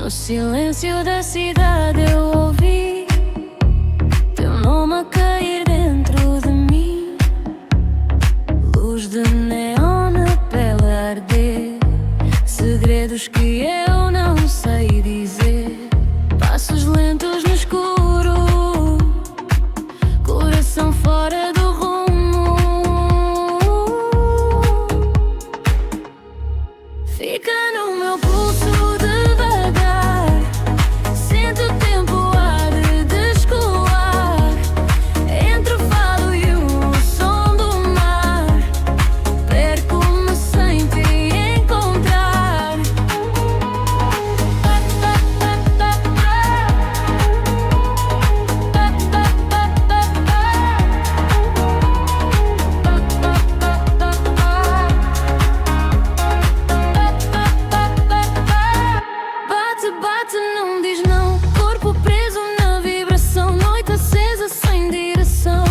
No silêncio da cidade eu ouvi teu nome a cair dentro de mim. Luz de neon na pele a arder, segredos que eu não sei dizer. Passos lentos no escuro, coração fora do rumo. Fica no meu pulso devagar, sinto o tempo a descolar entre o fado e o som do mar. Perco-me sem te encontrar. Bate, bate, não diz não. Corpo preso na vibração, noite acesa sem direção.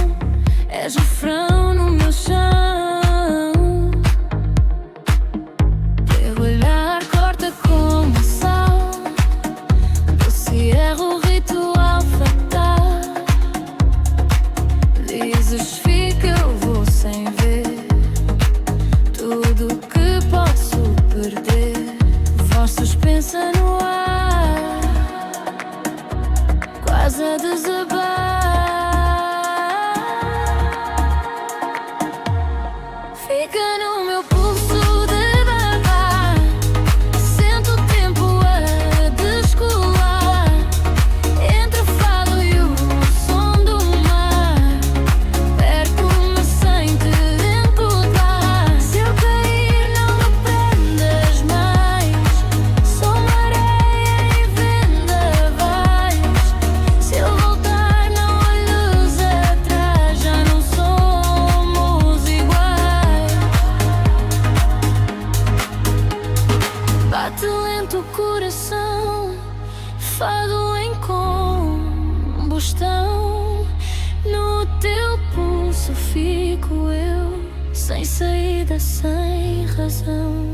És refrão no meu chão. Teu olhar corta como sal, doce erro, ritual fatal. Dizes fica, eu vou sem ver tudo que posso perder. Voz suspensa no ar, quase a desabar. Fica no meu pulso devagar, sinto o tempo a descolar entre o fado e o som do mar. Perco-me sem te encontrar. Se eu cair, não me prendas mais. Sou areia e vendavais. Se eu voltar, não olhes atrás. Já não somos iguais. Bate lento o coração, fado em combustão. No teu pulso fico eu, sem saída, sem razão.